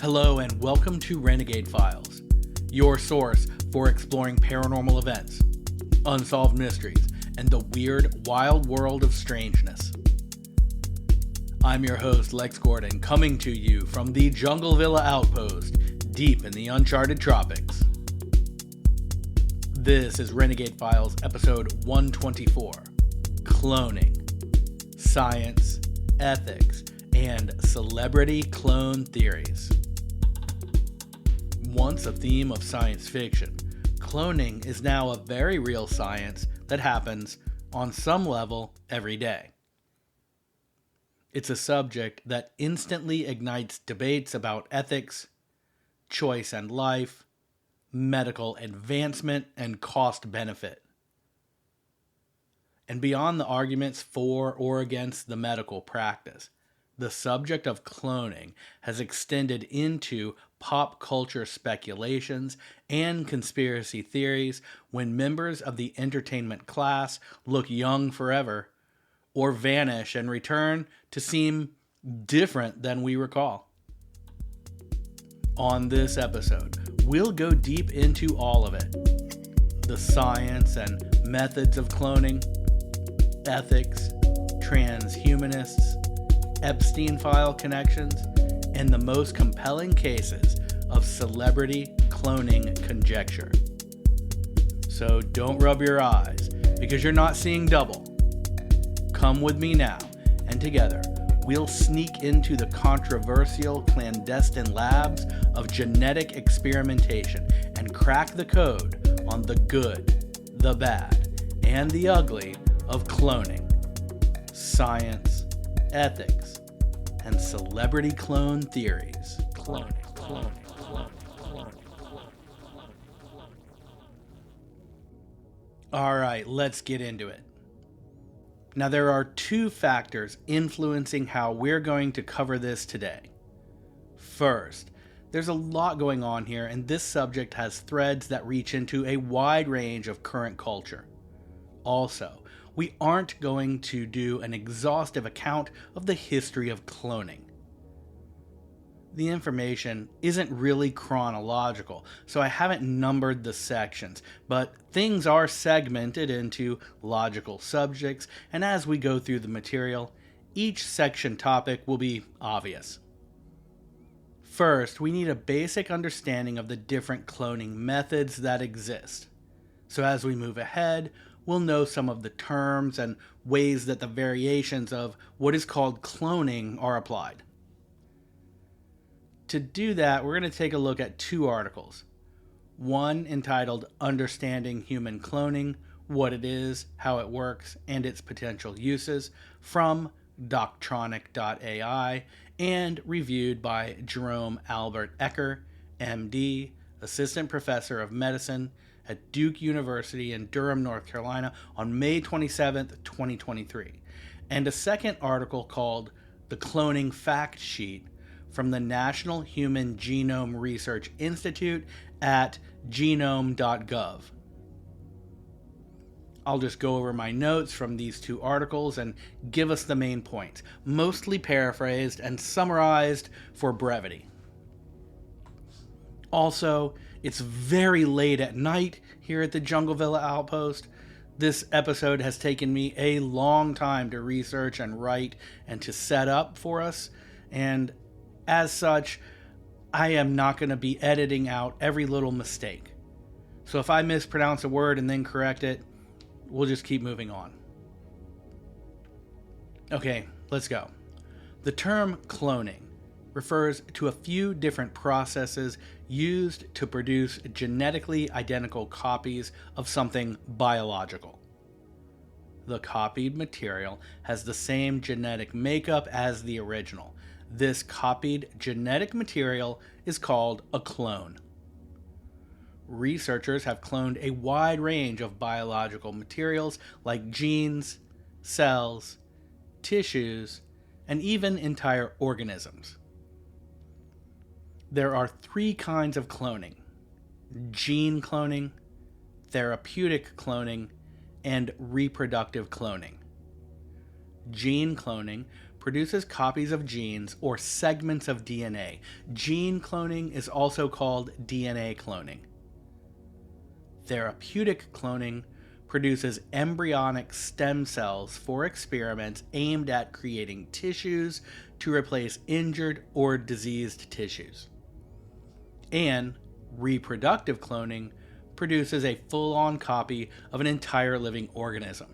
Hello and welcome to Renegade Files, your source for exploring paranormal events, unsolved mysteries, and the weird, wild world of strangeness. I'm your host, Lex Gordon, coming to you from the Jungle Villa Outpost, deep in the uncharted tropics. This is Renegade Files, episode 124, Cloning, Science, Ethics, and Celebrity Clone Theories. Once a theme of science fiction, cloning is now a very real science that happens, on some level, every day. It's a subject that instantly ignites debates about ethics, choice and life, medical advancement, and cost-benefit. And beyond the arguments for or against the medical practice, the subject of cloning has extended into pop culture speculations and conspiracy theories when members of the entertainment class look young forever or vanish and return to seem different than we recall. On this episode, we'll go deep into all of it. The science and methods of cloning, ethics, transhumanists, Epstein file connections, and the most compelling cases of celebrity cloning conjecture. So don't rub your eyes, because you're not seeing double. Come with me now, and together we'll sneak into the controversial clandestine labs of genetic experimentation and crack the code on the good, the bad, and the ugly of cloning, science, ethics, and celebrity clone theories. Cloning. Alright, let's get into it. Now, there are two factors influencing how we're going to cover this today. First, there's a lot going on here, and this subject has threads that reach into a wide range of current culture. Also, we aren't going to do an exhaustive account of the history of cloning. The information isn't really chronological, so I haven't numbered the sections, but things are segmented into logical subjects, and as we go through the material, each section topic will be obvious. First, we need a basic understanding of the different cloning methods that exist. So as we move ahead, we'll know some of the terms and ways that the variations of what is called cloning are applied. To do that, we're going to take a look at two articles. One entitled Understanding Human Cloning, What It Is, How It Works, and Its Potential Uses from Doctronic.ai and reviewed by Jerome Albert Ecker, MD, Assistant Professor of Medicine at Duke University in Durham, North Carolina on May 27, 2023. And a second article called The Cloning Fact Sheet from the National Human Genome Research Institute at genome.gov. I'll just go over my notes from these two articles and give us the main points, mostly paraphrased and summarized for brevity. Also, it's very late at night here at the Jungle Villa Outpost. This episode has taken me a long time to research and write and to set up for us, and as such, I am not going to be editing out every little mistake. So if I mispronounce a word and then correct it, we'll just keep moving on. Okay, let's go. The term cloning refers to a few different processes used to produce genetically identical copies of something biological. The copied material has the same genetic makeup as the original. This copied genetic material is called a clone. Researchers have cloned a wide range of biological materials like genes, cells, tissues, and even entire organisms. There are three kinds of cloning: gene cloning, therapeutic cloning, and reproductive cloning. Gene cloning produces copies of genes or segments of DNA. Gene cloning is also called DNA cloning. Therapeutic cloning produces embryonic stem cells for experiments aimed at creating tissues to replace injured or diseased tissues. And reproductive cloning produces a full-on copy of an entire living organism.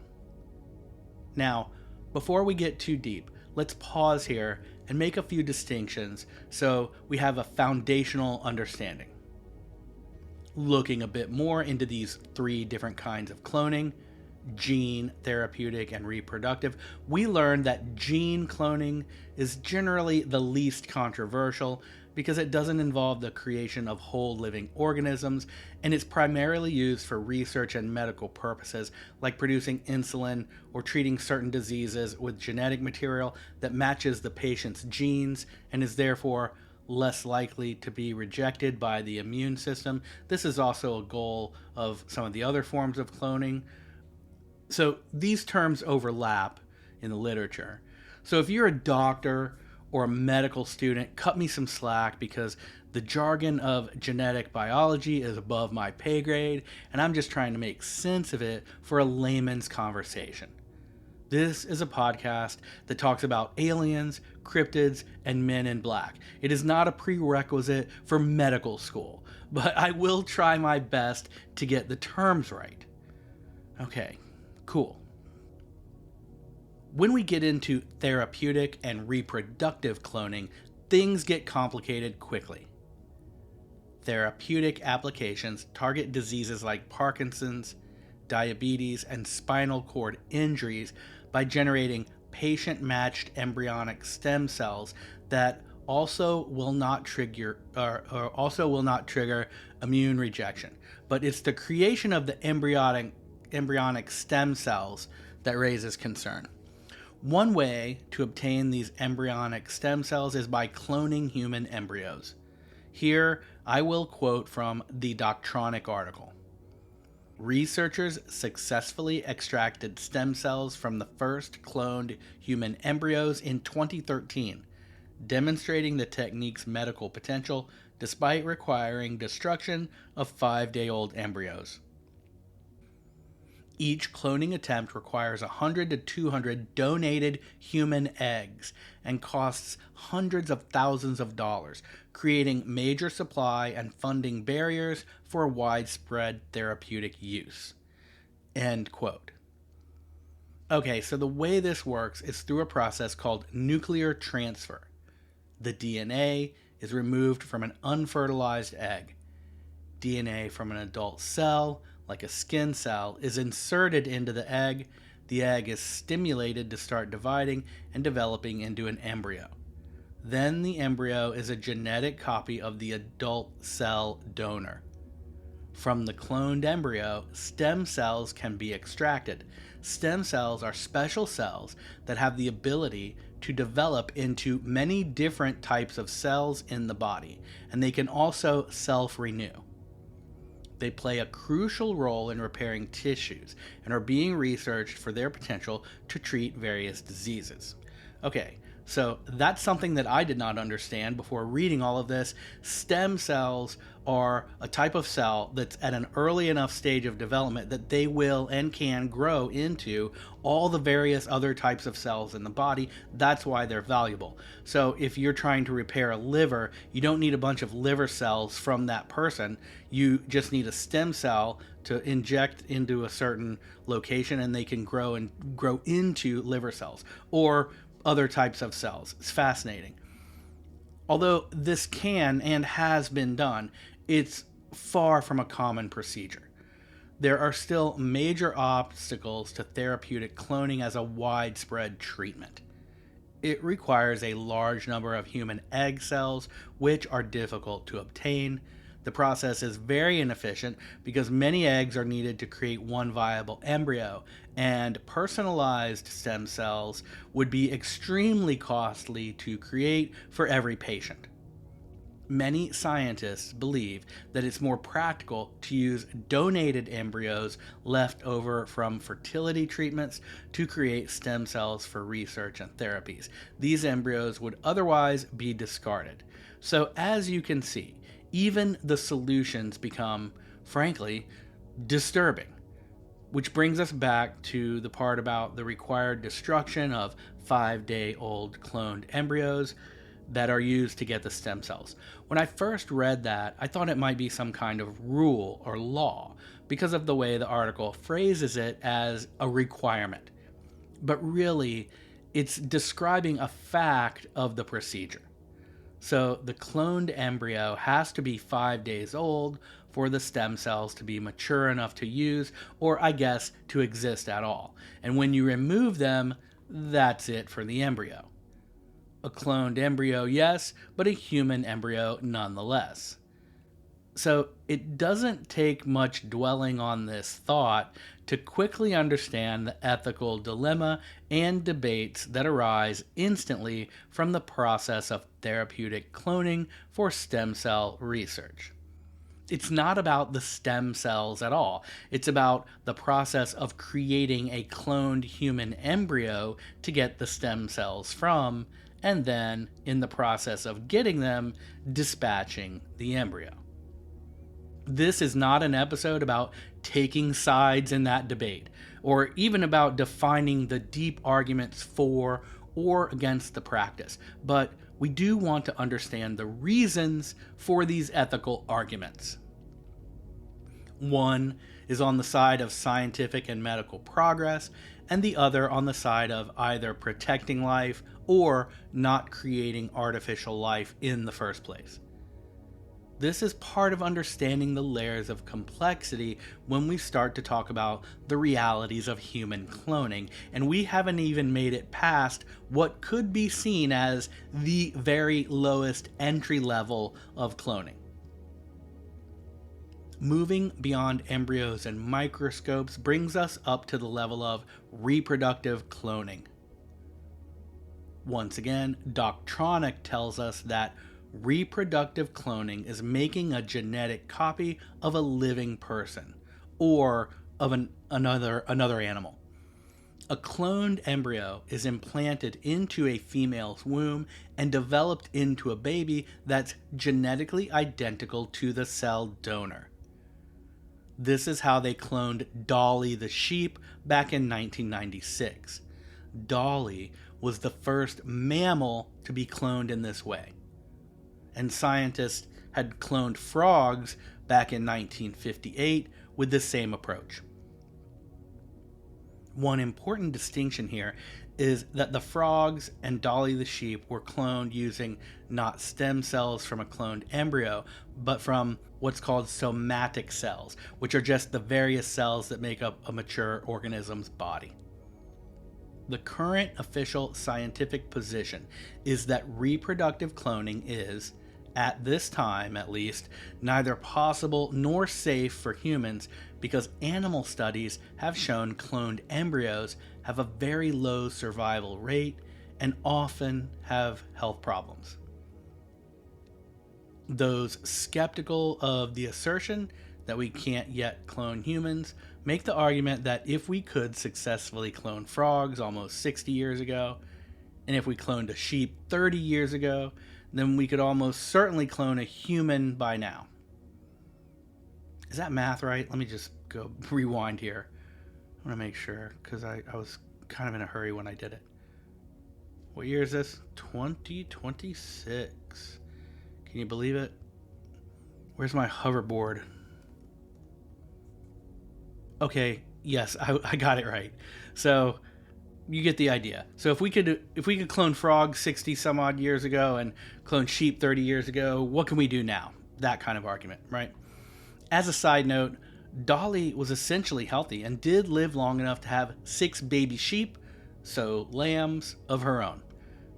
Now, before we get too deep, let's pause here and make a few distinctions so we have a foundational understanding. Looking a bit more into these three different kinds of cloning, gene, therapeutic, and reproductive, we learned that gene cloning is generally the least controversial because it doesn't involve the creation of whole living organisms, and it's primarily used for research and medical purposes, like producing insulin or treating certain diseases with genetic material that matches the patient's genes and is therefore less likely to be rejected by the immune system. This is also a goal of some of the other forms of cloning. So these terms overlap in the literature. So if you're a doctor or a medical student, cut me some slack because the jargon of genetic biology is above my pay grade, and I'm just trying to make sense of it for a layman's conversation. This is a podcast that talks about aliens, cryptids, and men in black. It is not a prerequisite for medical school, but I will try my best to get the terms right. Okay, cool. When we get into therapeutic and reproductive cloning, things get complicated quickly. Therapeutic applications target diseases like Parkinson's, diabetes, and spinal cord injuries by generating patient-matched embryonic stem cells that also will not trigger immune rejection. But it's the creation of the embryonic stem cells that raises concern. One way to obtain these embryonic stem cells is by cloning human embryos. Here, I will quote from the Doctronic article. Researchers successfully extracted stem cells from the first cloned human embryos in 2013, demonstrating the technique's medical potential despite requiring destruction of 5-day-old embryos. Each cloning attempt requires 100 to 200 donated human eggs and costs hundreds of thousands of dollars, creating major supply and funding barriers for widespread therapeutic use. End quote. Okay, so the way this works is through a process called nuclear transfer. The DNA is removed from an unfertilized egg. DNA from an adult cell, like a skin cell, is inserted into the egg. The egg is stimulated to start dividing and developing into an embryo. Then the embryo is a genetic copy of the adult cell donor. From the cloned embryo, stem cells can be extracted. Stem cells are special cells that have the ability to develop into many different types of cells in the body, and they can also self-renew. They play a crucial role in repairing tissues and are being researched for their potential to treat various diseases. Okay, so that's something that I did not understand before reading all of this. Stem cells are a type of cell that's at an early enough stage of development that they will and can grow into all the various other types of cells in the body. That's why they're valuable. So if you're trying to repair a liver, you don't need a bunch of liver cells from that person. You just need a stem cell to inject into a certain location and they can grow into liver cells or other types of cells. It's fascinating. Although this can and has been done, it's far from a common procedure. There are still major obstacles to therapeutic cloning as a widespread treatment. It requires a large number of human egg cells, which are difficult to obtain. The process is very inefficient because many eggs are needed to create one viable embryo, and personalized stem cells would be extremely costly to create for every patient. Many scientists believe that it's more practical to use donated embryos left over from fertility treatments to create stem cells for research and therapies. These embryos would otherwise be discarded. So, as you can see, even the solutions become, frankly, disturbing. Which brings us back to the part about the required destruction of 5-day-old cloned embryos that are used to get the stem cells. When I first read that, I thought it might be some kind of rule or law because of the way the article phrases it as a requirement. But really, it's describing a fact of the procedure. So the cloned embryo has to be 5 days old for the stem cells to be mature enough to use, or I guess to exist at all. And when you remove them, that's it for the embryo. A cloned embryo, yes, but a human embryo nonetheless. So it doesn't take much dwelling on this thought to quickly understand the ethical dilemma and debates that arise instantly from the process of therapeutic cloning for stem cell research. It's not about the stem cells at all. It's about the process of creating a cloned human embryo to get the stem cells from, and then, in the process of getting them, dispatching the embryo. This is not an episode about taking sides in that debate, or even about defining the deep arguments for or against the practice, but we do want to understand the reasons for these ethical arguments. One is on the side of scientific and medical progress, and the other on the side of either protecting life or not creating artificial life in the first place. This is part of understanding the layers of complexity when we start to talk about the realities of human cloning, and we haven't even made it past what could be seen as the very lowest entry level of cloning. Moving beyond embryos and microscopes brings us up to the level of reproductive cloning. Once again, Doctronic tells us that reproductive cloning is making a genetic copy of a living person or of another animal. A cloned embryo is implanted into a female's womb and developed into a baby that's genetically identical to the cell donor. This is how they cloned Dolly the sheep back in 1996. Dolly was the first mammal to be cloned in this way. And scientists had cloned frogs back in 1958 with the same approach. One important distinction here is that the frogs and Dolly the sheep were cloned using not stem cells from a cloned embryo, but from what's called somatic cells, which are just the various cells that make up a mature organism's body. The current official scientific position is that reproductive cloning is, at this time at least, neither possible nor safe for humans because animal studies have shown cloned embryos have a very low survival rate and often have health problems. Those skeptical of the assertion that we can't yet clone humans make the argument that if we could successfully clone frogs almost 60 years ago, and if we cloned a sheep 30 years ago, then we could almost certainly clone a human by now. Is that math right? Let me just go rewind here. I want to make sure, because I was kind of in a hurry when I did it. What year is this? 2026. Can you believe it? Where's my hoverboard? Okay, yes, I got it right. So you get the idea. So if we could clone frogs 60 some odd years ago and clone sheep 30 years ago, what can we do now? That kind of argument, right? As a side note, Dolly was essentially healthy and did live long enough to have 6 baby sheep, so lambs, of her own.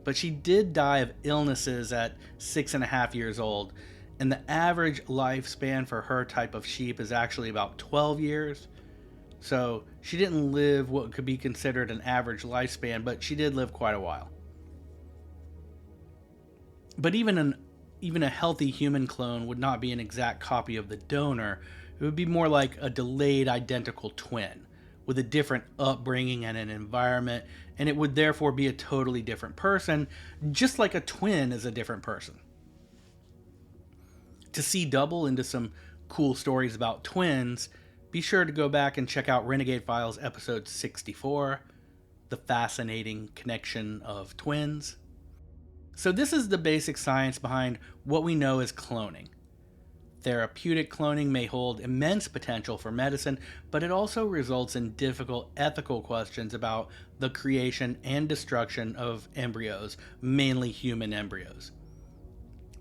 But she did die of illnesses at 6.5 years old, and the average lifespan for her type of sheep is actually about 12 years. So she didn't live what could be considered an average lifespan, but she did live quite a while. But even an Even a healthy human clone would not be an exact copy of the donor. It would be more like a delayed identical twin with a different upbringing and an environment, and it would therefore be a totally different person, just like a twin is a different person. To see double into some cool stories about twins, be sure to go back and check out Renegade Files episode 64, The Fascinating Connection of Twins. So this is the basic science behind what we know as cloning. Therapeutic cloning may hold immense potential for medicine, but it also results in difficult ethical questions about the creation and destruction of embryos, mainly human embryos.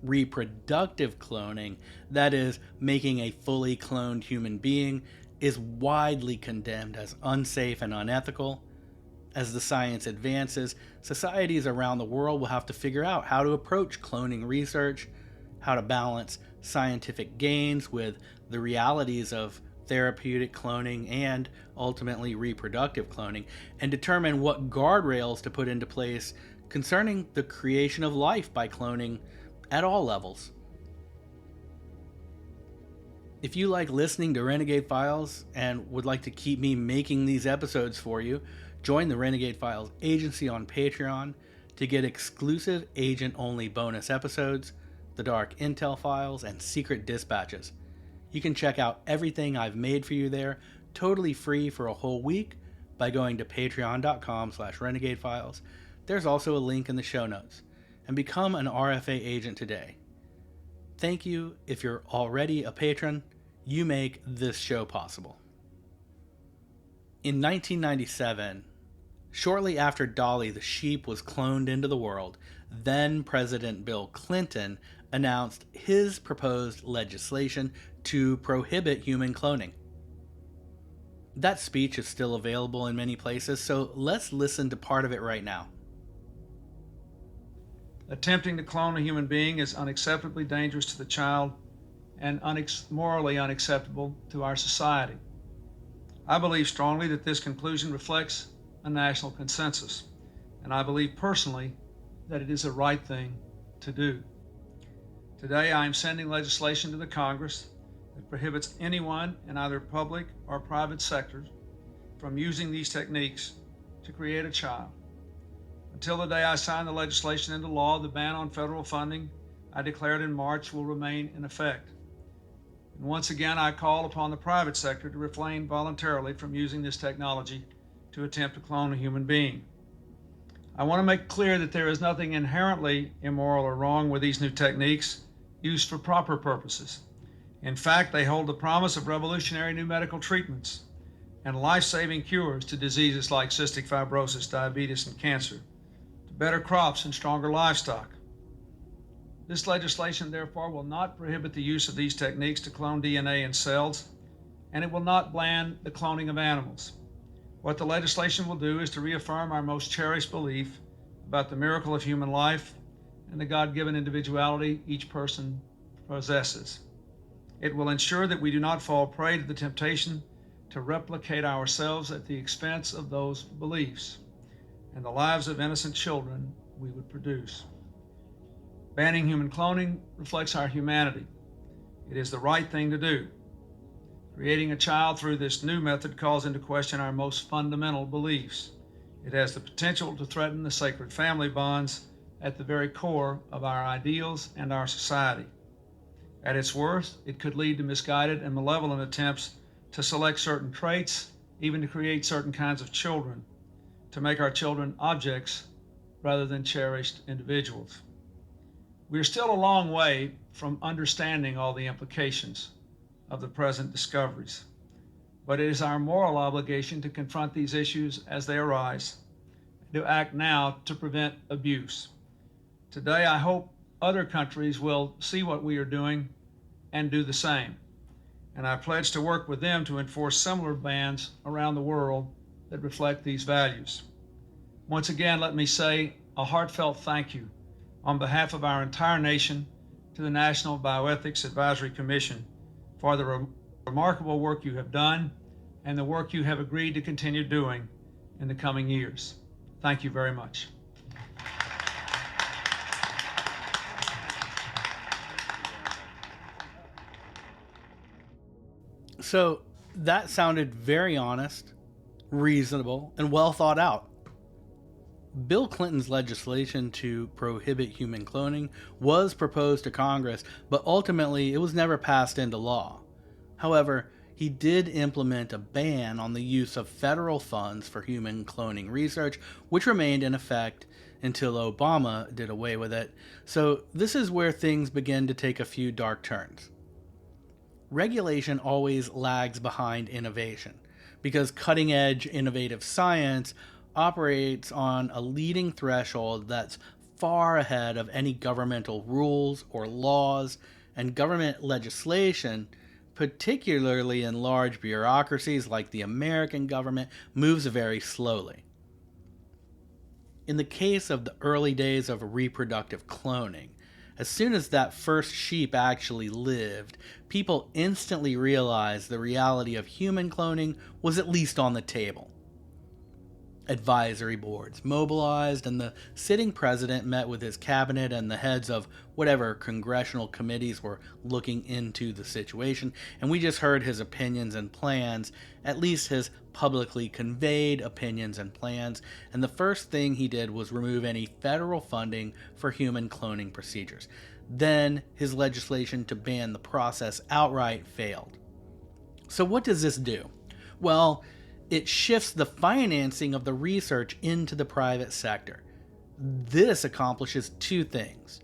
Reproductive cloning, that is, making a fully cloned human being, is widely condemned as unsafe and unethical. As the science advances, societies around the world will have to figure out how to approach cloning research, how to balance scientific gains with the realities of therapeutic cloning and ultimately reproductive cloning, and determine what guardrails to put into place concerning the creation of life by cloning at all levels. If you like listening to Renegade Files and would like to keep me making these episodes for you, join the Renegade Files agency on Patreon to get exclusive agent-only bonus episodes, the Dark Intel Files, and secret dispatches. You can check out everything I've made for you there, totally free for a whole week, by going to patreon.com/renegadefiles. There's also a link in the show notes. And become an RFA agent today. Thank you if you're already a patron. You make this show possible. In 1997, shortly after Dolly the sheep was cloned into the world, then President Bill Clinton announced his proposed legislation to prohibit human cloning. That speech is still available in many places, so let's listen to part of it right now. Attempting to clone a human being is unacceptably dangerous to the child and morally unacceptable to our society. I believe strongly that this conclusion reflects a national consensus, and I believe personally that it is the right thing to do. Today, I am sending legislation to the Congress that prohibits anyone in either public or private sectors from using these techniques to create a child. Until the day I sign the legislation into law, the ban on federal funding I declared in March will remain in effect. And once again, I call upon the private sector to refrain voluntarily from using this technology to attempt to clone a human being. I want to make clear that there is nothing inherently immoral or wrong with these new techniques used for proper purposes. In fact, they hold the promise of revolutionary new medical treatments and life-saving cures to diseases like cystic fibrosis, diabetes, and cancer, better crops and stronger livestock. This legislation, therefore, will not prohibit the use of these techniques to clone DNA in cells, and it will not ban the cloning of animals. What the legislation will do is to reaffirm our most cherished belief about the miracle of human life and the God-given individuality each person possesses. It will ensure that we do not fall prey to the temptation to replicate ourselves at the expense of those beliefs and the lives of innocent children we would produce. Banning human cloning reflects our humanity. It is the right thing to do. Creating a child through this new method calls into question our most fundamental beliefs. It has the potential to threaten the sacred family bonds at the very core of our ideals and our society. At its worst, it could lead to misguided and malevolent attempts to select certain traits, even to create certain kinds of children, to make our children objects rather than cherished individuals. We are still a long way from understanding all the implications of the present discoveries, but it is our moral obligation to confront these issues as they arise, and to act now to prevent abuse. Today, I hope other countries will see what we are doing and do the same, and I pledge to work with them to enforce similar bans around the world that reflect these values. Once again, let me say a heartfelt thank you on behalf of our entire nation to the National Bioethics Advisory Commission for the remarkable work you have done and the work you have agreed to continue doing in the coming years. Thank you very much. So that sounded very honest, reasonable, and well thought out. Bill Clinton's legislation to prohibit human cloning was proposed to Congress, but ultimately it was never passed into law. However, he did implement a ban on the use of federal funds for human cloning research, which remained in effect until Obama did away with it. So this is where things begin to take a few dark turns. Regulation always lags behind innovation because cutting edge innovative science operates on a leading threshold that's far ahead of any governmental rules or laws, and government legislation, particularly in large bureaucracies like the American government, moves very slowly. In the case of the early days of reproductive cloning, as soon as that first sheep actually lived, people instantly realized the reality of human cloning was at least on the table. Advisory boards mobilized, and the sitting president met with his cabinet and the heads of whatever congressional committees were looking into the situation, and we just heard his opinions and plans, at least his publicly conveyed opinions and plans, and the first thing he did was remove any federal funding for human cloning procedures. Then his legislation to ban the process outright failed. So what does this do? Well, it shifts the financing of the research into the private sector. This accomplishes two things.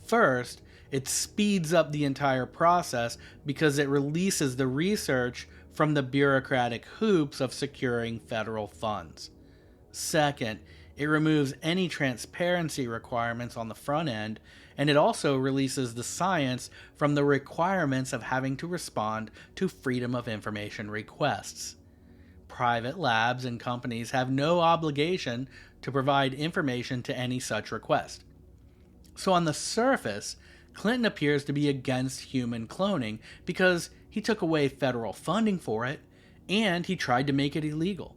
First, it speeds up the entire process because it releases the research from the bureaucratic hoops of securing federal funds. Second, it removes any transparency requirements on the front end, and it also releases the science from the requirements of having to respond to Freedom of Information requests. Private labs and companies have no obligation to provide information to any such request. So on the surface, Clinton appears to be against human cloning because he took away federal funding for it and he tried to make it illegal.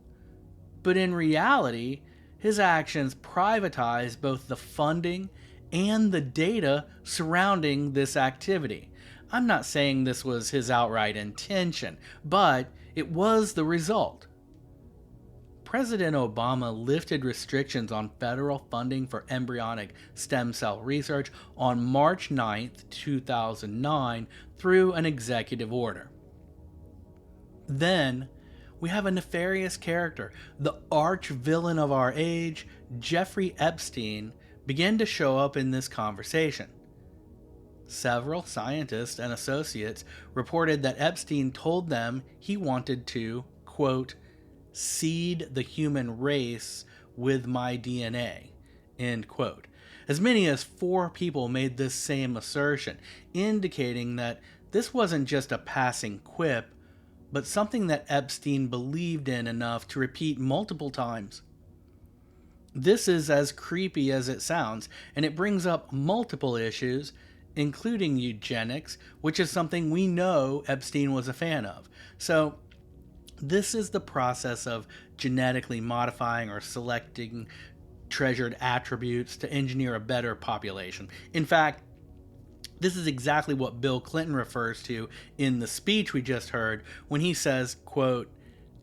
But in reality, his actions privatize both the funding and the data surrounding this activity. I'm not saying this was his outright intention, but it was the result. President Obama lifted restrictions on federal funding for embryonic stem cell research on March 9, 2009, through an executive order. Then, we have a nefarious character, the arch villain of our age, Jeffrey Epstein, begin to show up in this conversation. Several scientists and associates reported that Epstein told them he wanted to, quote, seed the human race with my DNA, end quote. As many as 4 people made this same assertion, indicating that this wasn't just a passing quip, but something that Epstein believed in enough to repeat multiple times. This is as creepy as it sounds, and it brings up multiple issues, including eugenics, which is something we know Epstein was a fan of. So, this is the process of genetically modifying or selecting treasured attributes to engineer a better population. In fact, this is exactly what Bill Clinton refers to in the speech we just heard when he says, quote,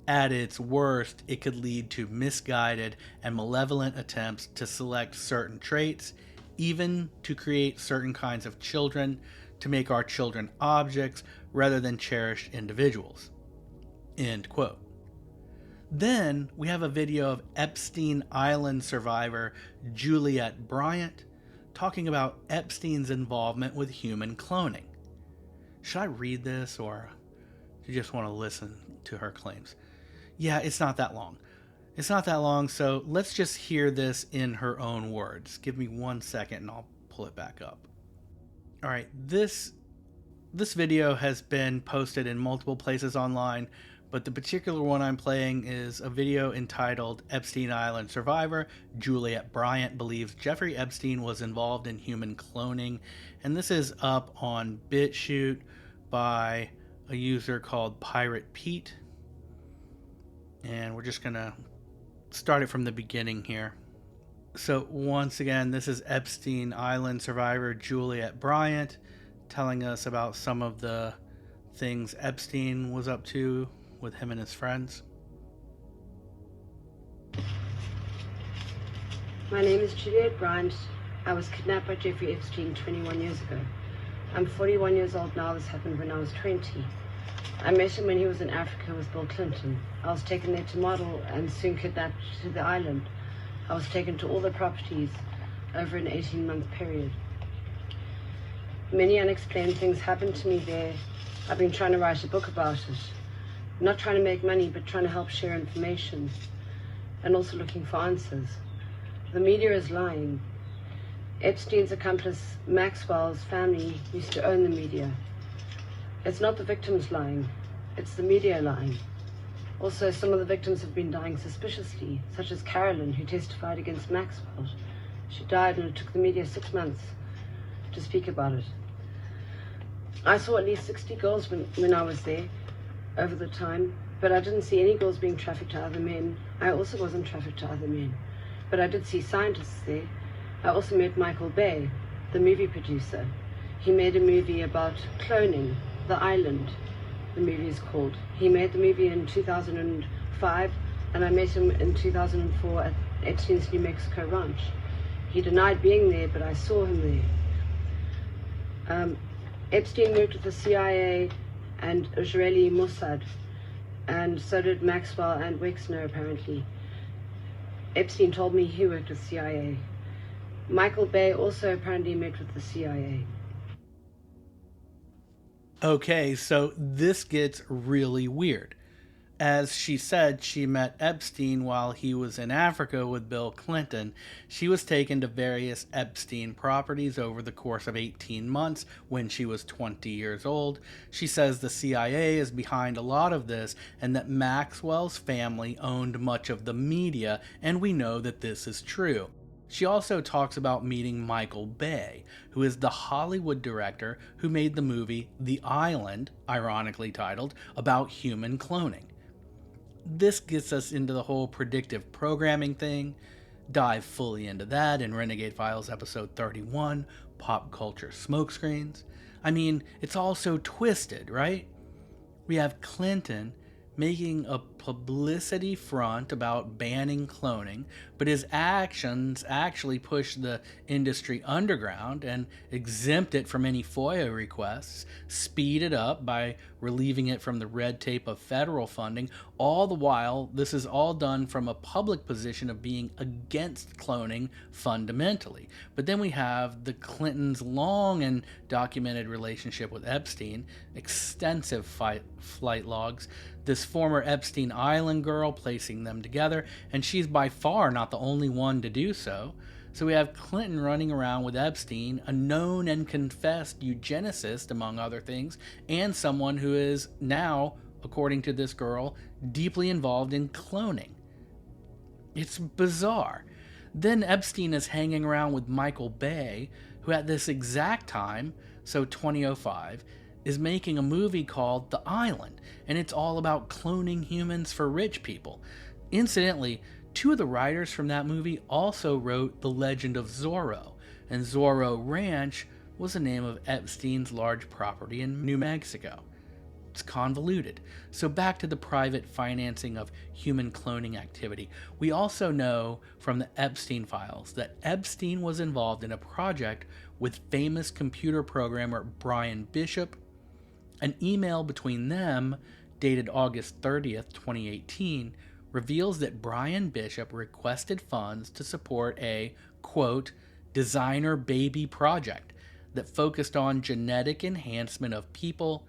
at its worst, it could lead to misguided and malevolent attempts to select certain traits, even to create certain kinds of children, to make our children objects rather than cherished individuals. End quote. Then we have a video of Epstein Island survivor Juliette Bryant talking about Epstein's involvement with human cloning. Should I read this, or do you just want to listen to her claims? Yeah, it's not that long. It's not that long, so let's just hear this in her own words. Give me 1 second and I'll pull it back up. All right, this video has been posted in multiple places online, but the particular one I'm playing is a video entitled Epstein Island Survivor Juliette Bryant Believes Jeffrey Epstein Was Involved in Human Cloning, and this is up on BitChute by a user called Pirate Pete. And we're just gonna start it from the beginning here. So once again, this is Epstein Island survivor Juliette Bryant telling us about some of the things Epstein was up to with him and his friends. My name is Juliet Bryant. I was kidnapped by Jeffrey Epstein 21 years ago. I'm 41 years old now. This happened when I was 20. I met him when he was in Africa with Bill Clinton. I was taken there to model and soon kidnapped to the island. I was taken to all the properties over an 18-month period. Many unexplained things happened to me there. I've been trying to write a book about it. Not trying to make money, but trying to help share information and also looking for answers. The media is lying. Epstein's accomplice, Maxwell's family, used to own the media. It's not the victims lying, it's the media lying. Also, some of the victims have been dying suspiciously, such as Carolyn, who testified against Maxwell. She died and it took the media 6 months to speak about it. I saw at least 60 girls when I was there over the time, but I didn't see any girls being trafficked to other men. I also wasn't trafficked to other men, but I did see scientists there. I also met Michael Bay, the movie producer. He made a movie about cloning, The Island, the movie is called. He made the movie in 2005, and I met him in 2004 at Epstein's New Mexico ranch. He denied being there, but I saw him there. Epstein worked with the CIA and Israeli Mossad, and so did Maxwell and Wexner, apparently. Epstein told me he worked with CIA. Michael Bay also apparently met with the CIA. Okay, so this gets really weird. As she said, she met Epstein while he was in Africa with Bill Clinton. She was taken to various Epstein properties over the course of 18 months when she was 20 years old. She says the CIA is behind a lot of this and that Maxwell's family owned much of the media, and we know that this is true. She also talks about meeting Michael Bay, who is the Hollywood director who made the movie The Island, ironically titled, about human cloning. This gets us into the whole predictive programming thing. Dive fully into that in Renegade Files episode 31, Pop Culture Smokescreens. I mean, it's all so twisted, right? We have Clinton making a publicity front about banning cloning, but his actions actually push the industry underground and exempt it from any FOIA requests, speed it up by relieving it from the red tape of federal funding. All the while, this is all done from a public position of being against cloning fundamentally. But then we have the Clintons' long and documented relationship with Epstein, extensive flight logs, this former Epstein Island girl placing them together, and she's by far not the only one to do so. So we have Clinton running around with Epstein, a known and confessed eugenicist, among other things, and someone who is now, according to this girl, deeply involved in cloning. It's bizarre. Then Epstein is hanging around with Michael Bay, who at this exact time, so 2005, is making a movie called The Island, and it's all about cloning humans for rich people. Incidentally, two of the writers from that movie also wrote The Legend of Zorro, and Zorro Ranch was the name of Epstein's large property in New Mexico. It's convoluted. So back to the private financing of human cloning activity. We also know from the Epstein files that Epstein was involved in a project with famous computer programmer Brian Bishop. An email between them, dated August 30th, 2018, reveals that Brian Bishop requested funds to support a, quote, designer baby project that focused on genetic enhancement of people,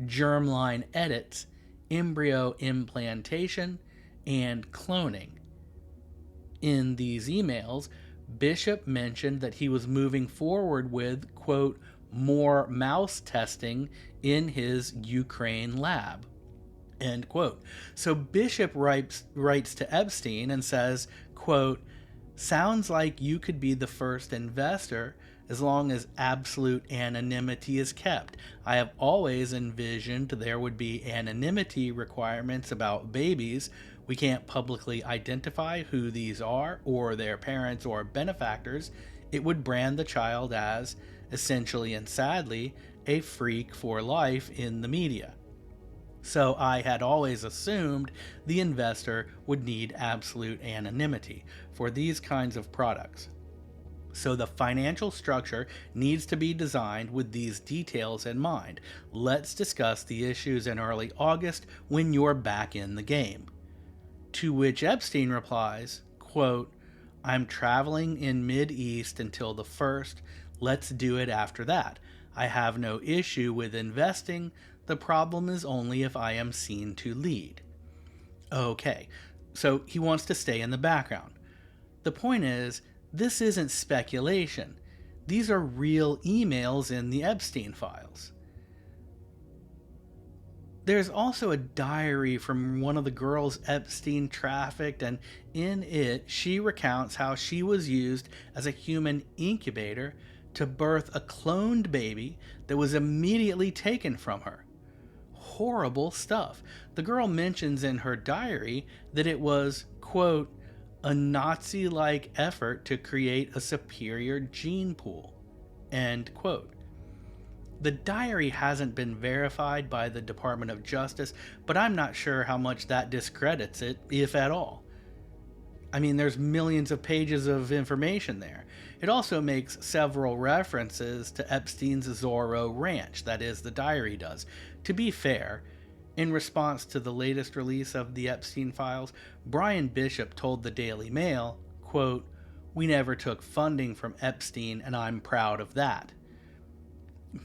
germline edits, embryo implantation, and cloning. In these emails, Bishop mentioned that he was moving forward with, quote, more mouse testing in his Ukraine lab. End quote. So Bishop writes to Epstein and says, quote, sounds like you could be the first investor as long as absolute anonymity is kept. I have always envisioned there would be anonymity requirements about babies. We can't publicly identify who these are or their parents or benefactors. It would brand the child as, essentially and sadly, a freak for life in the media. So I had always assumed the investor would need absolute anonymity for these kinds of products. So the financial structure needs to be designed with these details in mind. Let's discuss the issues in early August when you're back in the game. To which Epstein replies, quote, "I'm traveling in Mid-East until the 1st. Let's do it after that. I have no issue with investing. The problem is only if I am seen to lead." Okay, so he wants to stay in the background. The point is, this isn't speculation. These are real emails in the Epstein files. There's also a diary from one of the girls Epstein trafficked, and in it, she recounts how she was used as a human incubator to birth a cloned baby that was immediately taken from her. Horrible stuff. The girl mentions in her diary that it was, quote, "a Nazi-like effort to create a superior gene pool," end quote. The diary hasn't been verified by the Department of Justice, but I'm not sure how much that discredits it, if at all. I mean, there's millions of pages of information there. It also makes several references to Epstein's Zorro Ranch, that is, the diary does. To be fair, in response to the latest release of the Epstein files, Brian Bishop told the Daily Mail, quote, "We never took funding from Epstein, and I'm proud of that."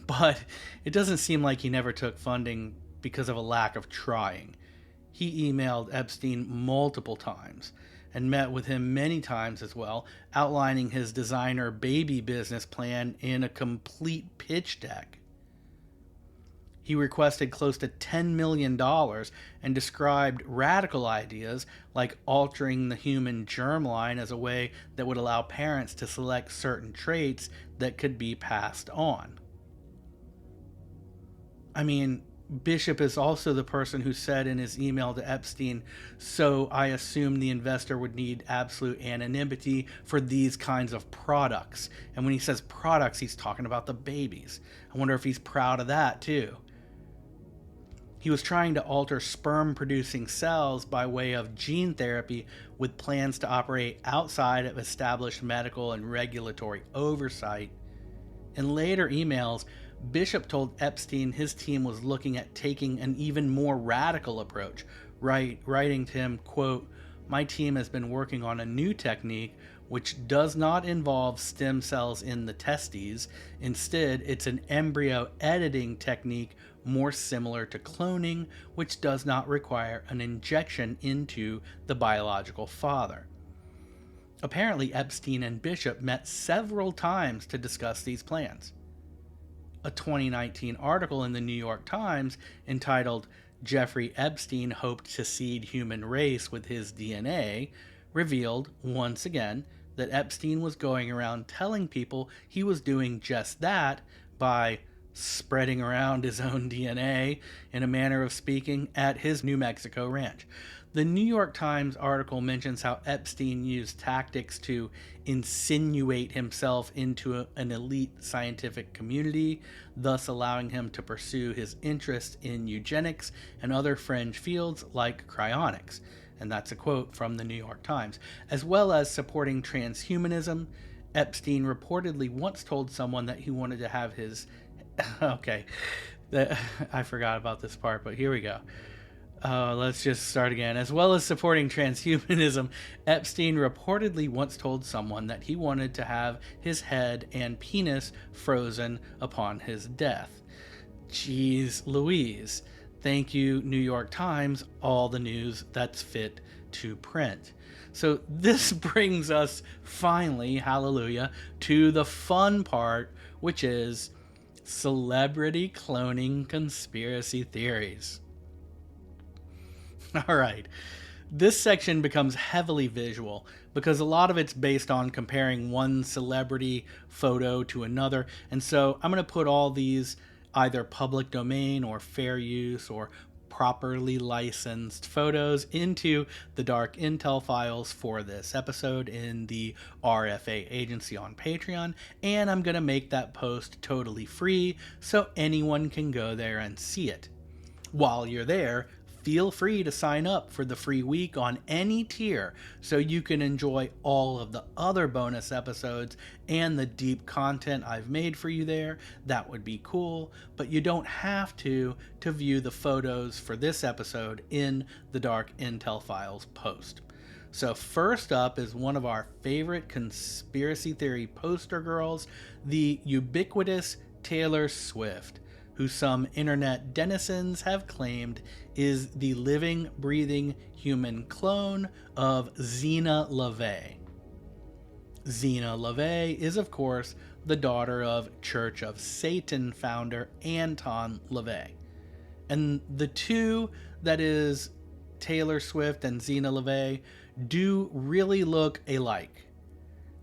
But it doesn't seem like he never took funding because of a lack of trying. He emailed Epstein multiple times and met with him many times as well, outlining his designer baby business plan in a complete pitch deck. He requested close to $10 million and described radical ideas like altering the human germline as a way that would allow parents to select certain traits that could be passed on. I mean, Bishop is also the person who said in his email to Epstein, "So I assume the investor would need absolute anonymity for these kinds of products." And when he says products, he's talking about the babies. I wonder if he's proud of that too. He was trying to alter sperm-producing cells by way of gene therapy with plans to operate outside of established medical and regulatory oversight. In later emails, Bishop told Epstein his team was looking at taking an even more radical approach, writing to him, quote, "My team has been working on a new technique which does not involve stem cells in the testes. Instead, it's an embryo editing technique more similar to cloning, which does not require an injection into the biological father." Apparently, Epstein and Bishop met several times to discuss these plans. A 2019 article in the New York Times entitled "Jeffrey Epstein Hoped to Seed Human Race with His DNA" revealed, once again, that Epstein was going around telling people he was doing just that by spreading around his own DNA, in a manner of speaking, at his New Mexico ranch. The New York Times article mentions how Epstein used tactics to insinuate himself into an elite scientific community, thus allowing him to pursue his interest in eugenics and other fringe fields like cryonics. And that's a quote from the New York Times. As well as supporting transhumanism, Epstein reportedly once told someone that he wanted to have his... Okay, I forgot about this part, but here we go. Let's just start again. As well as supporting transhumanism, Epstein reportedly once told someone that he wanted to have his head and penis frozen upon his death. Jeez Louise. Thank you, New York Times, all the news that's fit to print. So this brings us finally, hallelujah, to the fun part, which is celebrity cloning conspiracy theories. All right, this section becomes heavily visual because a lot of it's based on comparing one celebrity photo to another, and so I'm going to put all these either public domain or fair use or properly licensed photos into the dark intel files for this episode in the RFA agency on Patreon, and I'm going to make that post totally free so anyone can go there and see it. While you're there, feel free to sign up for the free week on any tier so you can enjoy all of the other bonus episodes and the deep content I've made for you there. That would be cool, but you don't have to view the photos for this episode in the Dark Intel Files post. So first up is one of our favorite conspiracy theory poster girls, the ubiquitous Taylor Swift, who some internet denizens have claimed is the living, breathing human clone of Zena LaVey. Zena LaVey is, of course, the daughter of Church of Satan founder Anton LaVey. And the two, that is, Taylor Swift and Zena LaVey, do really look alike.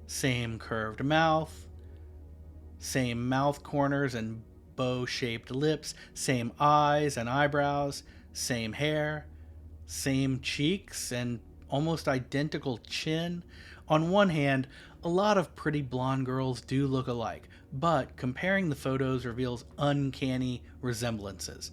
Same curved mouth, same mouth corners and bow-shaped lips, same eyes and eyebrows, same hair, same cheeks, and almost identical chin. On one hand, a lot of pretty blonde girls do look alike, but comparing the photos reveals uncanny resemblances.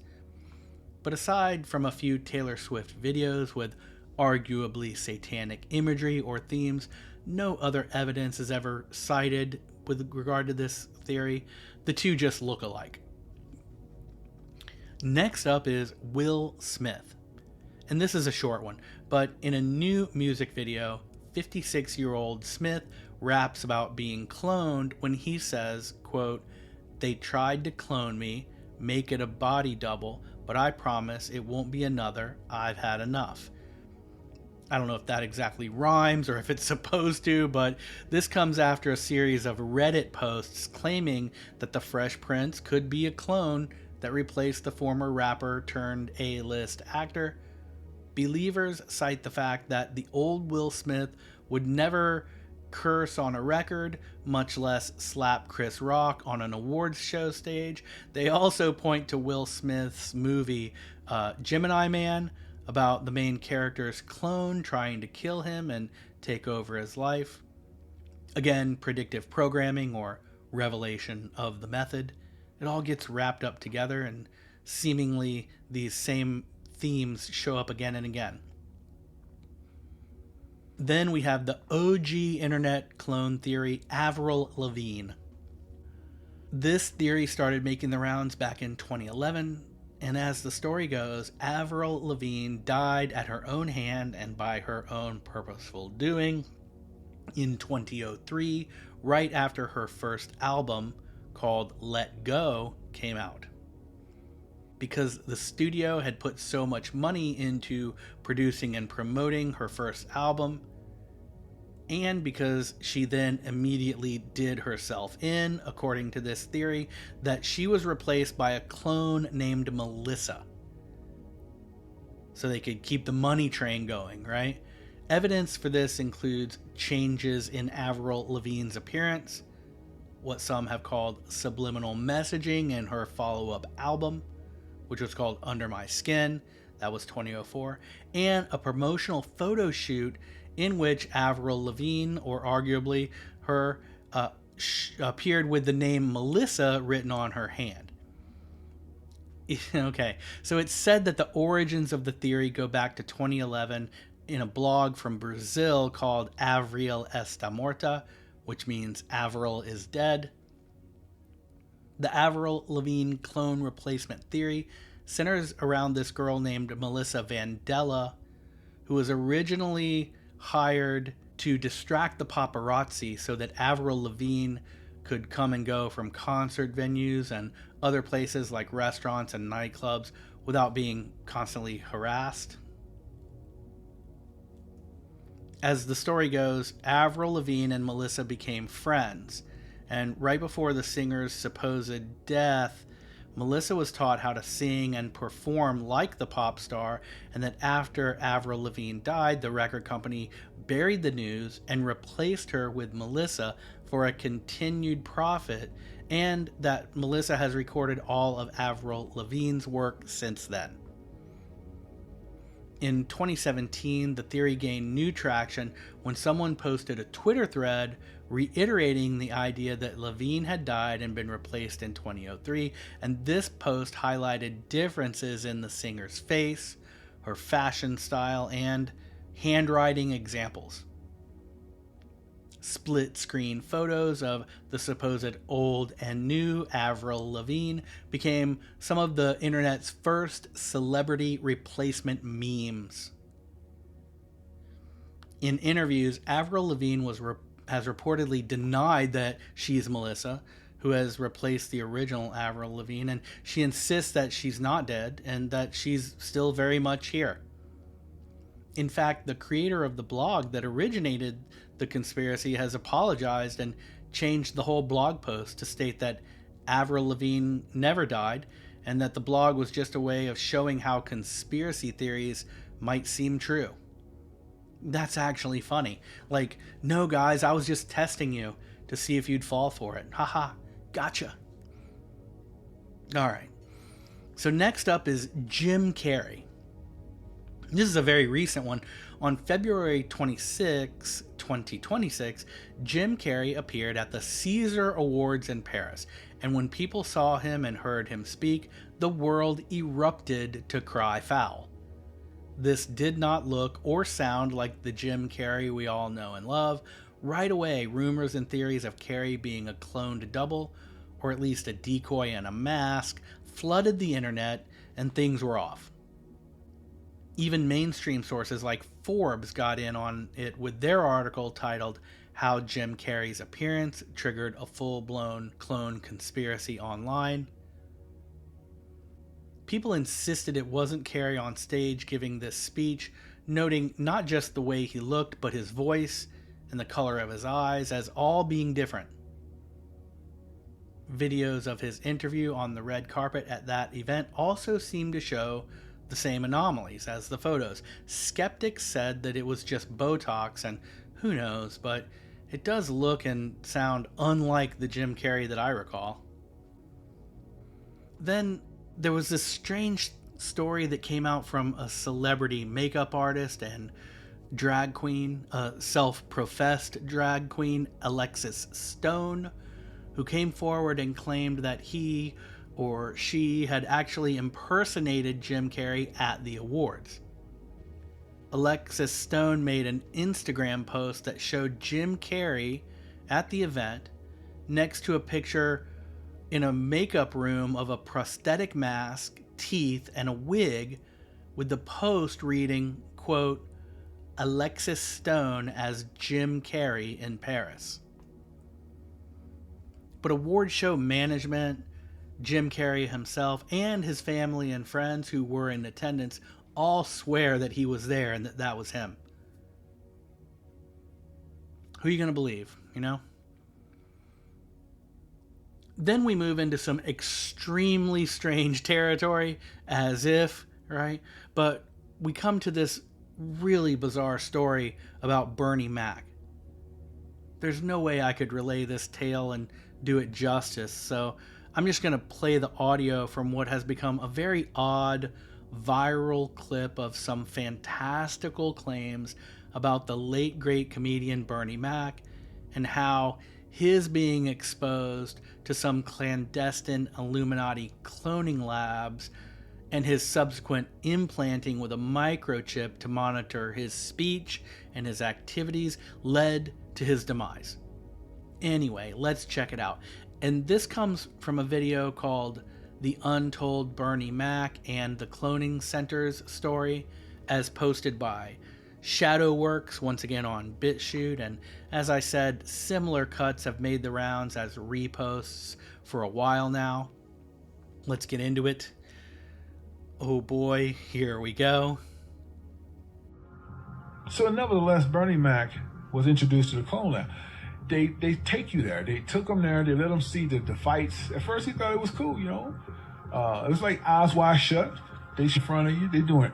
But aside from a few Taylor Swift videos with arguably satanic imagery or themes, no other evidence is ever cited with regard to this theory. The two just look alike. Next up is Will Smith. And this is a short one, but in a new music video, 56-year-old Smith raps about being cloned when he says, quote, "They tried to clone me, make it a body double, but I promise it won't be another. I've had enough." I don't know if that exactly rhymes or if it's supposed to, but this comes after a series of Reddit posts claiming that the Fresh Prince could be a clone that replaced the former rapper turned A-list actor. Believers cite the fact that the old Will Smith would never curse on a record, much less slap Chris Rock on an awards show stage. They also point to Will Smith's movie Gemini Man, about the main character's clone trying to kill him and take over his life. Again, predictive programming or revelation of the method. It all gets wrapped up together, and seemingly these same themes show up again and again. Then we have the OG internet clone theory, Avril Lavigne. This theory started making the rounds back in 2011. And as the story goes, Avril Lavigne died at her own hand and by her own purposeful doing in 2003, right after her first album called Let Go came out. Because the studio had put so much money into producing and promoting her first album, and because she then immediately did herself in, according to this theory, that she was replaced by a clone named Melissa. So they could keep the money train going, right? Evidence for this includes changes in Avril Lavigne's appearance, what some have called subliminal messaging in her follow-up album, which was called Under My Skin, that was 2004, and a promotional photo shoot in which Avril Lavigne, or arguably her, appeared with the name Melissa written on her hand. Okay, so it's said that the origins of the theory go back to 2011 in a blog from Brazil called Avril Está Morta, which means Avril is dead. The Avril Lavigne clone replacement theory centers around this girl named Melissa Vandella, who was originally hired to distract the paparazzi so that Avril Lavigne could come and go from concert venues and other places like restaurants and nightclubs without being constantly harassed. As the story goes, Avril Lavigne and Melissa became friends, and right before the singer's supposed death, Melissa was taught how to sing and perform like the pop star, and that after Avril Lavigne died, the record company buried the news and replaced her with Melissa for a continued profit, and that Melissa has recorded all of Avril Lavigne's work since then. In 2017, the theory gained new traction when someone posted a Twitter thread reiterating the idea that Levine had died and been replaced in 2003, and this post highlighted differences in the singer's face, her fashion style, and handwriting examples. Split screen photos of the supposed old and new Avril Lavigne became some of the internet's first celebrity replacement memes. In interviews, Avril Lavigne has reportedly denied that she's Melissa, who has replaced the original Avril Lavigne, and she insists that she's not dead and that she's still very much here. In fact, the creator of the blog that originated the conspiracy has apologized and changed the whole blog post to state that Avril Lavigne never died and that the blog was just a way of showing how conspiracy theories might seem true. That's actually funny. Like, no guys, I was just testing you to see if you'd fall for it. Haha, gotcha. Alright, so next up is Jim Carrey. This is a very recent one. On February 26, 2026, Jim Carrey appeared at the Caesar Awards in Paris, and when people saw him and heard him speak, the world erupted to cry foul. This did not look or sound like the Jim Carrey we all know and love. Right away, rumors and theories of Carrey being a cloned double, or at least a decoy and a mask, flooded the internet, and things were off. Even mainstream sources like Forbes got in on it with their article titled "How Jim Carrey's Appearance Triggered a Full-Blown Clone Conspiracy Online." People insisted it wasn't Carrey on stage giving this speech, noting not just the way he looked, but his voice and the color of his eyes as all being different. Videos of his interview on the red carpet at that event also seemed to show the same anomalies as the photos. Skeptics said that it was just Botox, and who knows, but it does look and sound unlike the Jim Carrey that I recall. Then there was this strange story that came out from a celebrity makeup artist and drag queen, a self-professed drag queen, Alexis Stone, who came forward and claimed that he or she had actually impersonated Jim Carrey at the awards. Alexis Stone made an Instagram post that showed Jim Carrey at the event next to a picture in a makeup room of a prosthetic mask, teeth, and a wig, with the post reading, quote, "Alexis Stone as Jim Carrey in Paris." But award show management, Jim Carrey himself, and his family and friends who were in attendance all swear that he was there and that that was him. Who are you going to believe, you know? Then we move into some extremely strange territory, as if, right? But we come to this really bizarre story about Bernie Mac. There's no way I could relay this tale and do it justice, so I'm just going to play the audio from what has become a very odd, viral clip of some fantastical claims about the late great comedian Bernie Mac and how his being exposed to some clandestine Illuminati cloning labs and his subsequent implanting with a microchip to monitor his speech and his activities led to his demise. Anyway, let's check it out. And this comes from a video called The Untold Bernie Mac and the Cloning Center's Story, as posted by Shadowworks, once again on BitChute. And as I said, similar cuts have made the rounds as reposts for a while now. Let's get into it. Oh boy, here we go. So nevertheless, Bernie Mac was introduced to the clone lab. They take you there. They took him there. They let him see the fights. At first, he thought it was cool, you know. It was like eyes wide shut. They in front of you. They doing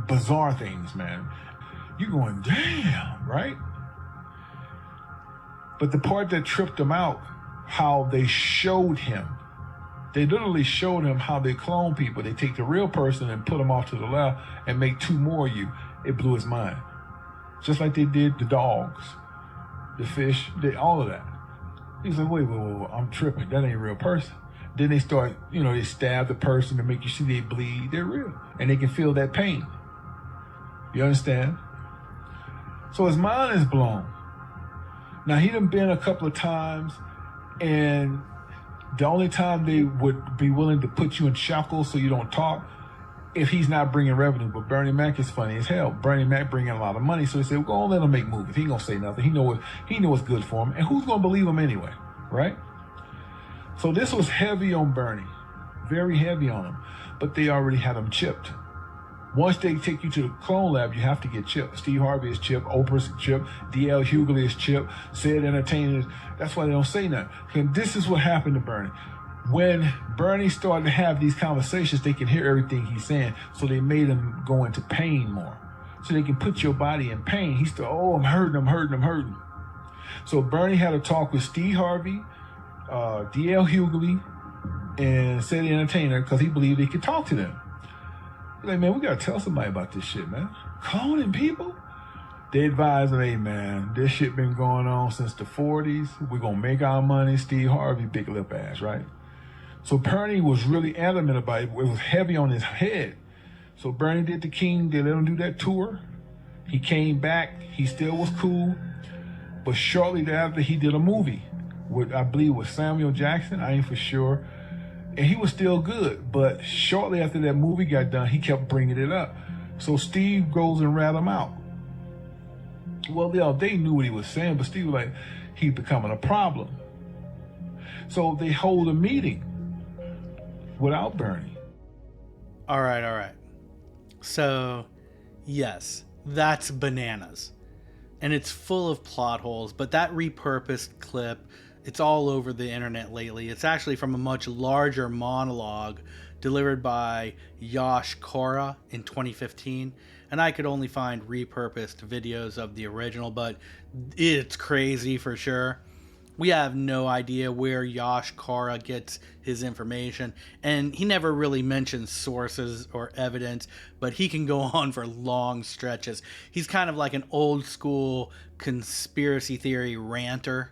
bizarre things, man. You going, damn, right? But the part that tripped him out, how they showed him They literally showed him how they clone people. They take the real person and put them off to the left and make 2 more of you. It blew his mind. Just like they did the dogs, the fish, all of that. He's like, wait, I'm tripping. That ain't a real person. Then they start, they stab the person to make you see they bleed. They're real. And they can feel that pain. You understand? So his mind is blown. Now, he done been a couple of times, and the only time they would be willing to put you in shackles so you don't talk, if he's not bringing revenue. But Bernie Mac is funny as hell. Bernie Mac bringing a lot of money, so he said, we're going to let him make movies. He ain't going to say nothing. He know what's good for him. And who's going to believe him anyway, right? So this was heavy on Bernie, very heavy on him. But they already had him chipped. Once they take you to the clone lab, you have to get chipped. Steve Harvey is chipped, Oprah's chipped, D.L. Hughley is chipped, Said Entertainers. That's why they don't say nothing. And this is what happened to Bernie. When Bernie started to have these conversations, they can hear everything he's saying, so they made him go into pain more. So they can put your body in pain. He's still, I'm hurting. So Bernie had a talk with Steve Harvey, D.L. Hughley, and Said Entertainer, because he believed he could talk to them. He's like, man, we got to tell somebody about this shit, man. Cloning people? They advised him, hey, man, this shit been going on since the 40s. We're going to make our money. Steve Harvey, big lip ass, right? So Bernie was really adamant about it. It was heavy on his head. So Bernie did the King. They let him do that tour. He came back. He still was cool. But shortly thereafter, he did a movie with, I believe, with Samuel Jackson. I ain't for sure. And he was still good. But shortly after that movie got done, he kept bringing it up. So Steve goes and rat him out. Well, they knew what he was saying, but Steve was like, he's becoming a problem. So they hold a meeting without Bernie. All right. So, yes, that's bananas. And it's full of plot holes, but that repurposed clip, it's all over the internet lately. It's actually from a much larger monologue delivered by Yash Kora in 2015. And I could only find repurposed videos of the original, but it's crazy for sure. We have no idea where Yash Kora gets his information, and he never really mentions sources or evidence, but he can go on for long stretches. He's kind of like an old school conspiracy theory ranter,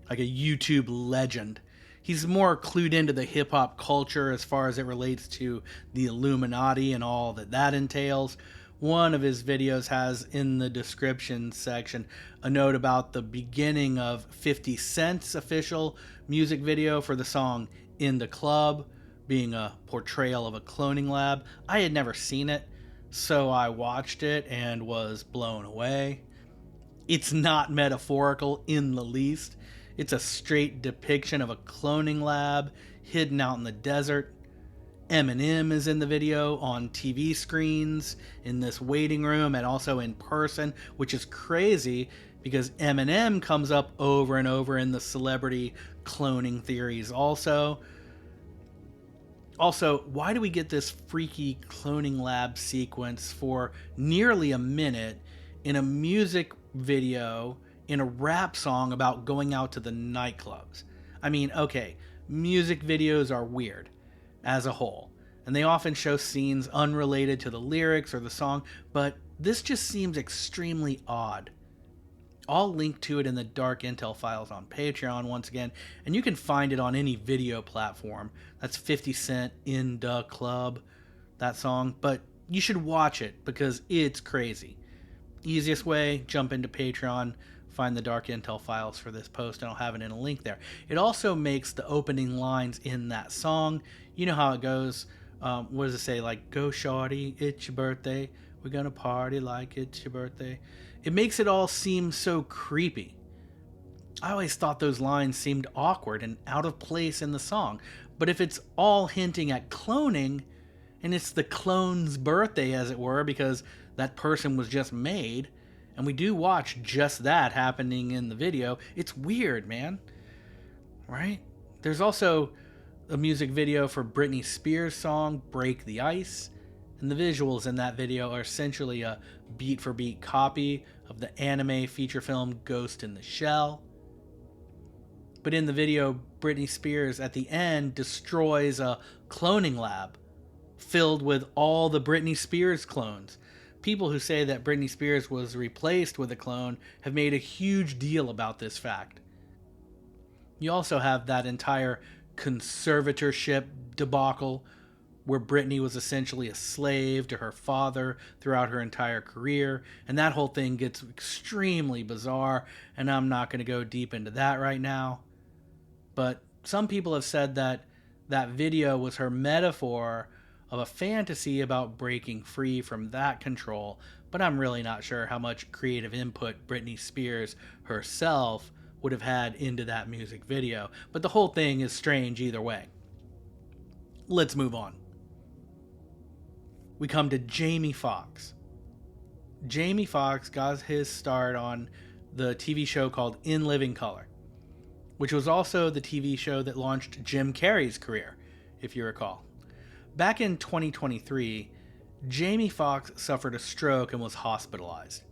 like a YouTube legend. He's more clued into the hip-hop culture as far as it relates to the Illuminati and all that entails. One of his videos has in the description section a note about the beginning of 50 Cent's official music video for the song In the Club being a portrayal of a cloning lab. I had never seen it, so I watched it and was blown away. It's not metaphorical in the least. It's a straight depiction of a cloning lab hidden out in the desert. Eminem is in the video on TV screens, in this waiting room, and also in person, which is crazy because Eminem comes up over and over in the celebrity cloning theories also. Also, why do we get this freaky cloning lab sequence for nearly a minute in a music video in a rap song about going out to the nightclubs? I mean, okay, music videos are weird as a whole, and they often show scenes unrelated to the lyrics or the song, but this just seems extremely odd. I'll link to it in the Dark Intel files on Patreon once again, and you can find it on any video platform. That's 50 Cent In Da Club, that song, but you should watch it because it's crazy. Easiest way, jump into Patreon, find the Dark Intel files for this post, and I'll have it in a link there. It also makes the opening lines in that song. You know how it goes. What does it say? Like, go shorty, it's your birthday. We're gonna party like it's your birthday. It makes it all seem so creepy. I always thought those lines seemed awkward and out of place in the song. But if it's all hinting at cloning, and it's the clone's birthday, as it were, because that person was just made, and we do watch just that happening in the video, it's weird, man. Right? There's also a music video for Britney Spears' song Break the Ice, and the visuals in that video are essentially a beat-for-beat copy of the anime feature film Ghost in the Shell. But in the video, Britney Spears at the end destroys a cloning lab filled with all the Britney Spears clones. People who say that Britney Spears was replaced with a clone have made a huge deal about this fact. You also have that entire conservatorship debacle where Britney was essentially a slave to her father throughout her entire career, and that whole thing gets extremely bizarre, and I'm not going to go deep into that right now. But some people have said that that video was her metaphor of a fantasy about breaking free from that control, but I'm really not sure how much creative input Britney Spears herself would have had into that music video. But the whole thing is strange either way. Let's move on. We come to Jamie Foxx. Jamie Foxx got his start on the TV show called In Living Color, which was also the TV show that launched Jim Carrey's career, if you recall. Back in 2023, Jamie Foxx suffered a stroke and was hospitalized.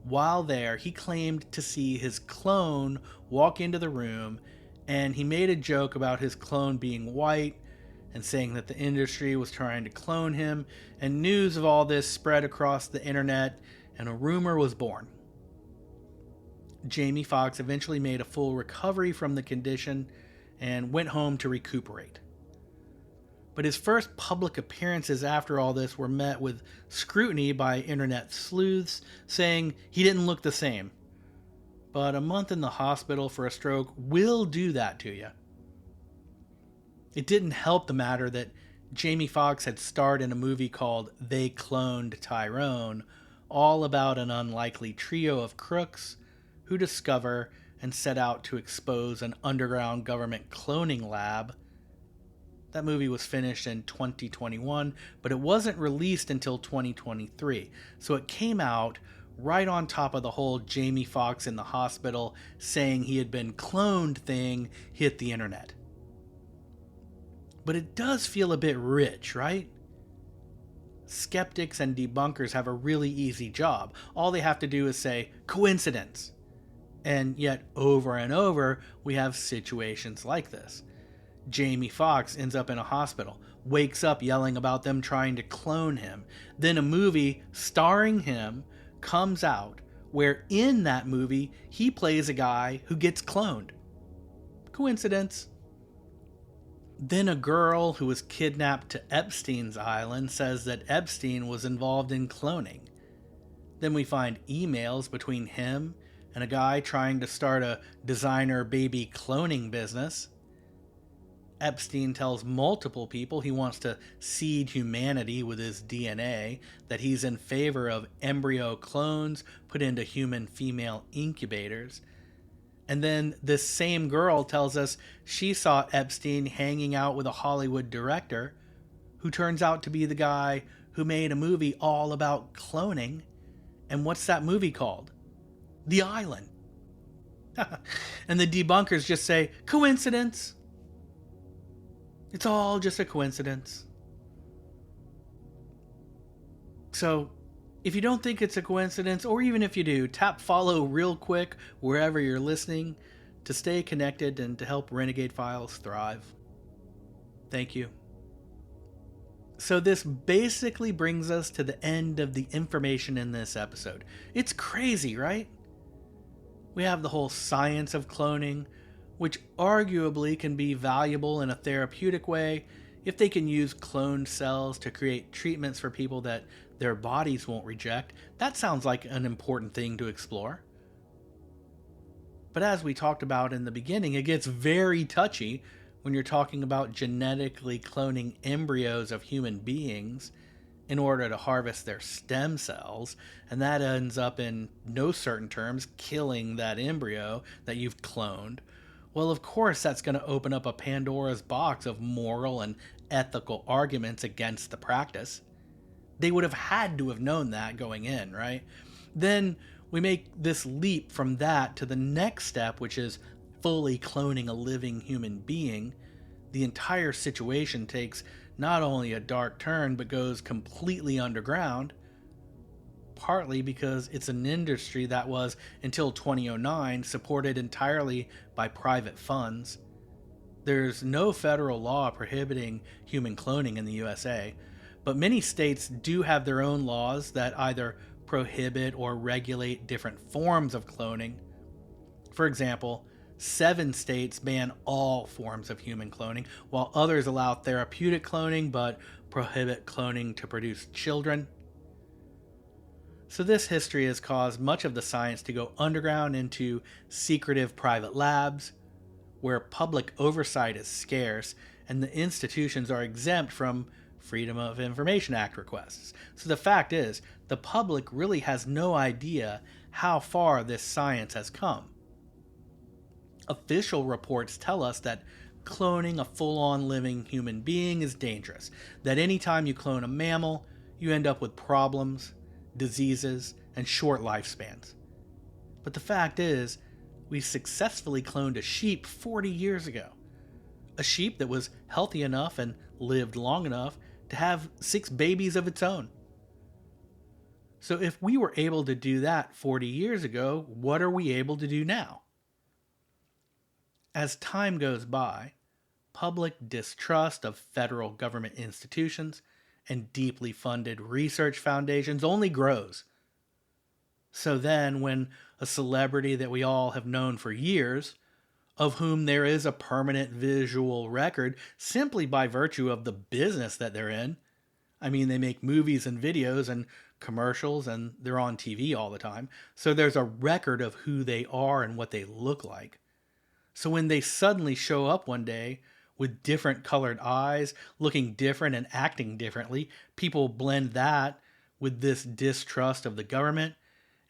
While there, he claimed to see his clone walk into the room, and he made a joke about his clone being white and saying that the industry was trying to clone him, and news of all this spread across the internet, and a rumor was born. Jamie Foxx eventually made a full recovery from the condition and went home to recuperate. But his first public appearances after all this were met with scrutiny by internet sleuths, saying he didn't look the same. But a month in the hospital for a stroke will do that to you. It didn't help the matter that Jamie Foxx had starred in a movie called They Cloned Tyrone, all about an unlikely trio of crooks who discover and set out to expose an underground government cloning lab. That movie was finished in 2021, but it wasn't released until 2023, so it came out right on top of the whole Jamie Foxx in the hospital saying he had been cloned thing hit the internet. But it does feel a bit rich, right? Skeptics and debunkers have a really easy job. All they have to do is say, coincidence. And yet, over and over, we have situations like this. Jamie Foxx ends up in a hospital, wakes up yelling about them trying to clone him. Then a movie starring him comes out, where in that movie, he plays a guy who gets cloned. Coincidence. Then a girl who was kidnapped to Epstein's island says that Epstein was involved in cloning. Then we find emails between him and a guy trying to start a designer baby cloning business. Epstein tells multiple people he wants to seed humanity with his DNA, that he's in favor of embryo clones put into human female incubators. And then this same girl tells us she saw Epstein hanging out with a Hollywood director who turns out to be the guy who made a movie all about cloning. And what's that movie called? The Island. And the debunkers just say, coincidence. It's all just a coincidence. So, if you don't think it's a coincidence, or even if you do, tap follow real quick wherever you're listening to stay connected and to help Renegade Files thrive. Thank you. So this basically brings us to the end of the information in this episode. It's crazy, right? We have the whole science of cloning, which arguably can be valuable in a therapeutic way if they can use cloned cells to create treatments for people that their bodies won't reject. That sounds like an important thing to explore. But as we talked about in the beginning, it gets very touchy when you're talking about genetically cloning embryos of human beings in order to harvest their stem cells, and that ends up, in no certain terms, killing that embryo that you've cloned. Well, of course, that's going to open up a Pandora's box of moral and ethical arguments against the practice. They would have had to have known that going in, right? Then we make this leap from that to the next step, which is fully cloning a living human being. The entire situation takes not only a dark turn, but goes completely underground. partly because it's an industry that was, until 2009, supported entirely by private funds. There's no federal law prohibiting human cloning in the USA, but many states do have their own laws that either prohibit or regulate different forms of cloning. For example, 7 states ban all forms of human cloning, while others allow therapeutic cloning but prohibit cloning to produce children. So this history has caused much of the science to go underground into secretive private labs, where public oversight is scarce and the institutions are exempt from Freedom of Information Act requests. So the fact is, the public really has no idea how far this science has come. Official reports tell us that cloning a full-on living human being is dangerous, that anytime you clone a mammal, you end up with problems, diseases, and short lifespans. But the fact is, we successfully cloned a sheep 40 years ago. A sheep that was healthy enough and lived long enough to have 6 babies of its own. So if we were able to do that 40 years ago, what are we able to do now? As time goes by, public distrust of federal government institutions and deeply funded research foundations only grows. So then, when a celebrity that we all have known for years, of whom there is a permanent visual record simply by virtue of the business that they're in, I mean, they make movies and videos and commercials and they're on TV all the time, so there's a record of who they are and what they look like. So when they suddenly show up one day with different colored eyes, looking different and acting differently, people blend that with this distrust of the government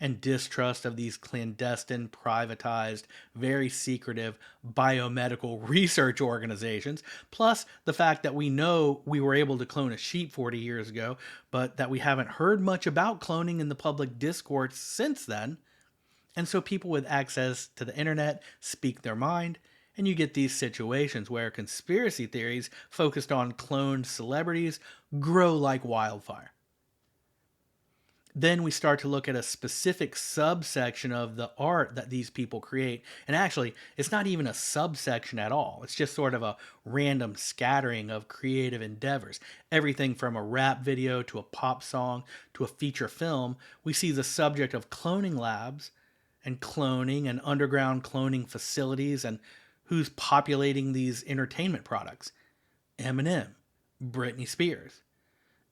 and distrust of these clandestine, privatized, very secretive biomedical research organizations, plus the fact that we know we were able to clone a sheep 40 years ago, but that we haven't heard much about cloning in the public discourse since then. And so people with access to the internet speak their mind, and you get these situations where conspiracy theories focused on cloned celebrities grow like wildfire. Then we start to look at a specific subsection of the art that these people create. And actually, it's not even a subsection at all. It's just sort of a random scattering of creative endeavors. Everything from a rap video to a pop song to a feature film, we see the subject of cloning labs and cloning and underground cloning facilities and who's populating these entertainment products. Eminem, Britney Spears.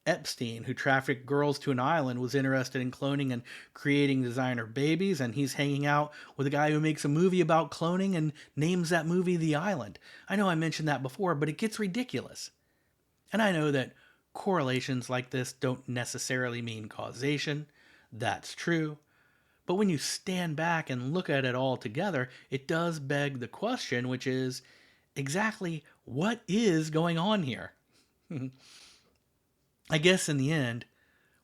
Epstein, who trafficked girls to an island, was interested in cloning and creating designer babies, and he's hanging out with a guy who makes a movie about cloning and names that movie The Island. I know I mentioned that before, but it gets ridiculous. And I know that correlations like this don't necessarily mean causation. That's true. But when you stand back and look at it all together, it does beg the question, which is, exactly what is going on here? I guess in the end,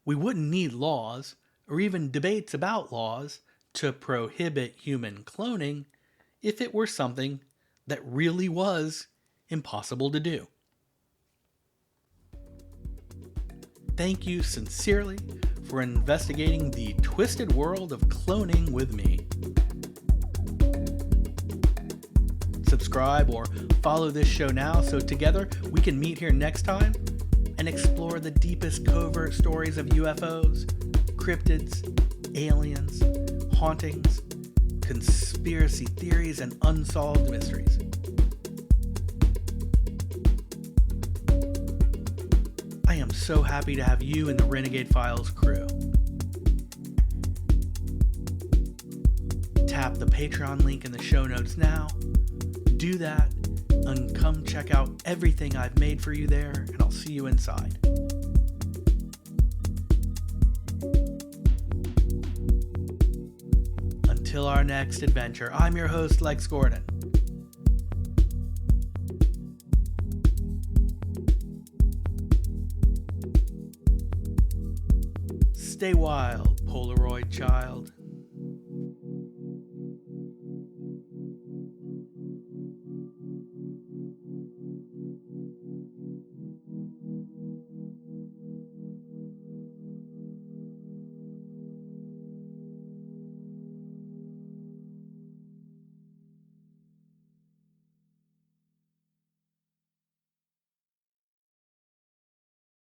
we wouldn't need laws or even debates about laws to prohibit human cloning if it were something that really was impossible to do. Thank you sincerely for investigating the twisted world of cloning with me. Subscribe or follow this show now so together we can meet here next time and explore the deepest covert stories of UFOs, cryptids, aliens, hauntings, conspiracy theories, and unsolved mysteries. I am so happy to have you in the Renegade Files crew. Tap the Patreon link in the show notes now. Do that and come check out everything I've made for you there, and I'll see you inside. Until our next adventure, I'm your host, Lex Gordon. Stay wild, Polaroid child.